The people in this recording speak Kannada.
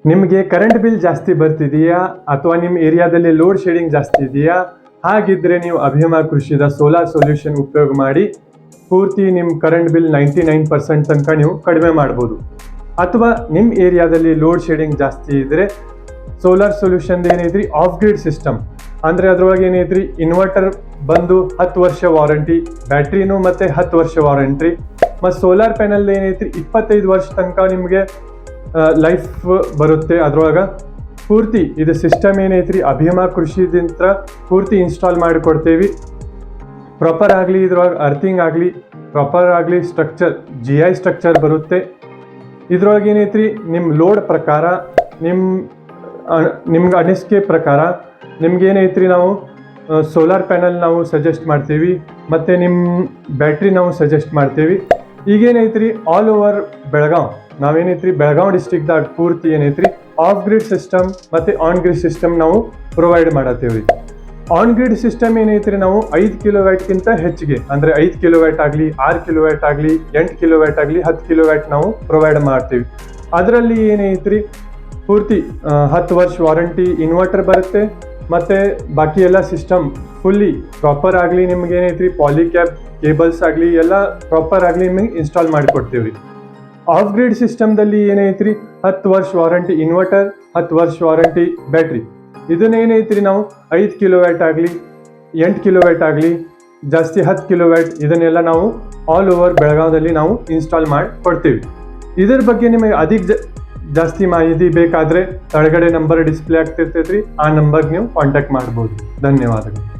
ನಿಮಗೆ ಕರೆಂಟ್ ಬಿಲ್ ಜಾಸ್ತಿ ಬರ್ತಿದೆಯಾ ಅಥವಾ ನಿಮ್ಮ ಏರಿಯಾದಲ್ಲಿ ಲೋಡ್ ಶೆಡಿಂಗ್ ಜಾಸ್ತಿ ಇದೆಯಾ? ಹಾಗಿದ್ರೆ ನೀವು ಅಭಿಮಾ ಕೃಷಿದ ಸೋಲಾರ್ ಸೊಲ್ಯೂಷನ್ ಉಪಯೋಗ ಮಾಡಿ ಪೂರ್ತಿ ನಿಮ್ಮ ಕರೆಂಟ್ ಬಿಲ್ 99% ತನಕ ನೀವು ಕಡಿಮೆ ಮಾಡ್ಬೋದು. ಅಥವಾ ನಿಮ್ಮ ಏರಿಯಾದಲ್ಲಿ ಲೋಡ್ ಶೆಡಿಂಗ್ ಜಾಸ್ತಿ ಇದ್ದರೆ ಸೋಲಾರ್ ಸೊಲ್ಯೂಷನ್ ಏನೈತ್ರಿ ಆಫ್ ಗ್ರಿಡ್ ಸಿಸ್ಟಮ್, ಅಂದರೆ ಅದ್ರೊಳಗೆ ಏನೈತ್ರಿ ಇನ್ವರ್ಟರ್ ಬಂದು 10 ವರ್ಷ ವಾರಂಟಿ, ಬ್ಯಾಟ್ರಿನೂ ಮತ್ತೆ 10 ವರ್ಷ ವಾರಂಟಿ, ಮತ್ತು ಸೋಲಾರ್ ಪ್ಯಾನಲ್ ಏನೈತ್ರಿ 25 ವರ್ಷ ತನಕ ನಿಮಗೆ ಲೈಫ್ ಬರುತ್ತೆ. ಅದ್ರೊಳಗೆ ಪೂರ್ತಿ ಇದು ಸಿಸ್ಟಮ್ ಏನೈತ್ರಿ ಅಭಿಮಾ ಕೃಷಿದಿಂತ ಪೂರ್ತಿ ಇನ್ಸ್ಟಾಲ್ ಮಾಡಿಕೊಡ್ತೇವೆ. ಪ್ರಾಪರ್ ಆಗಲಿ ಇದ್ರೊಳಗೆ ಅರ್ಥಿಂಗ್ ಆಗಲಿ ಪ್ರಾಪರ್ ಆಗಲಿ ಸ್ಟ್ರಕ್ಚರ್ GI ಸ್ಟ್ರಕ್ಚರ್ ಬರುತ್ತೆ. ಇದ್ರೊಳಗೆ ಏನೈತ್ರಿ ನಿಮ್ಮ ಲೋಡ್ ಪ್ರಕಾರ ನಿಮ್ಗೆ ಅನಿಸಿಕೆ ಪ್ರಕಾರ ನಿಮ್ಗೇನೈತ್ರಿ ನಾವು ಸೋಲಾರ್ ಪ್ಯಾನಲ್ ನಾವು ಸಜೆಸ್ಟ್ ಮಾಡ್ತೀವಿ, ಮತ್ತು ನಿಮ್ಮ ಬ್ಯಾಟ್ರಿ ನಾವು ಸಜೆಸ್ಟ್ ಮಾಡ್ತೀವಿ. ಈಗೇನೈತ್ರಿ ಆಲ್ ಓವರ್ ಬೆಳಗಾವ್ ನಾವೇನೈತ್ರಿ ಬೆಳಗಾವ್ ಡಿಸ್ಟ್ರಿಕ್ದಾಗ ಪೂರ್ತಿ ಏನೈತ್ರಿ ಆಫ್ ಗ್ರಿಡ್ ಸಿಸ್ಟಮ್ ಮತ್ತು ಆನ್ ಗ್ರಿಡ್ ಸಿಸ್ಟಮ್ ನಾವು ಪ್ರೊವೈಡ್ ಮಾಡತ್ತೇವ್ರಿ. ಆನ್ ಗ್ರಿಡ್ ಸಿಸ್ಟಮ್ ಏನೈತ್ರಿ ನಾವು 5 ಕಿಲೋವ್ಯಾಟ್ಗಿಂತ ಹೆಚ್ಚಿಗೆ, ಅಂದರೆ 5 ಕಿಲೋವ್ಯಾಟ್ ಆಗಲಿ 6 ಕಿಲೋವ್ಯಾಟ್ ಆಗಲಿ 8 ಕಿಲೋವ್ಯಾಟ್ ಆಗಲಿ 10 ಕಿಲೋವ್ಯಾಟ್ ನಾವು ಪ್ರೊವೈಡ್ ಮಾಡ್ತೀವಿ. ಅದರಲ್ಲಿ ಏನೈತ್ರಿ ಪೂರ್ತಿ 10 ವರ್ಷ ವಾರಂಟಿ ಇನ್ವರ್ಟರ್ ಬರುತ್ತೆ, ಮತ್ತು ಬಾಕಿ ಎಲ್ಲ ಸಿಸ್ಟಮ್ ಫುಲ್ಲಿ ಪ್ರಾಪರ್ ಆಗಲಿ ನಿಮ್ಗೆ ಏನೈತ್ರಿ ಪಾಲಿಕ್ಯಾಬ್ ಕೇಬಲ್ಸ್ ಆಗಲಿ ಎಲ್ಲ ಪ್ರಾಪರ್ ಆಗಲಿ ನಿಮಗೆ ಇನ್ಸ್ಟಾಲ್ ಮಾಡಿಕೊಡ್ತೀವಿ. ಆಫ್ ಗ್ರಿಡ್ ಸಿಸ್ಟಮ್ದಲ್ಲಿ ಏನೈತ್ರಿ 10 ವರ್ಷ ವಾರಂಟಿ ಇನ್ವರ್ಟರ್, 10 ವರ್ಷ ವಾರಂಟಿ ಬ್ಯಾಟ್ರಿ. ಇದನ್ನೇನೈತ್ರಿ ನಾವು 5 ಕಿಲೋವ್ಯಾಟ್ ಆಗಲಿ 8 ಕಿಲೋವ್ಯಾಟ್ ಆಗಲಿ ಜಾಸ್ತಿ 10 ಕಿಲೋವ್ಯಾಟ್ ಇದನ್ನೆಲ್ಲ ನಾವು ಆಲ್ ಓವರ್ ಬೆಳಗಾವದಲ್ಲಿ ನಾವು ಇನ್ಸ್ಟಾಲ್ ಮಾಡಿ ಕೊಡ್ತೀವಿ. ಇದರ ಬಗ್ಗೆ ನಿಮಗೆ ಜಾಸ್ತಿ ಮಾಹಿತಿ ಬೇಕಾದರೆ ಕೆಳಗಡೆ ನಂಬರ್ ಡಿಸ್ಪ್ಲೇ ಆಗ್ತಿರ್ತೈತ್ರಿ, ಆ ನಂಬರ್ಗೆ ನೀವು ಕಾಂಟ್ಯಾಕ್ಟ್ ಮಾಡ್ಬೋದು. ಧನ್ಯವಾದಗಳು.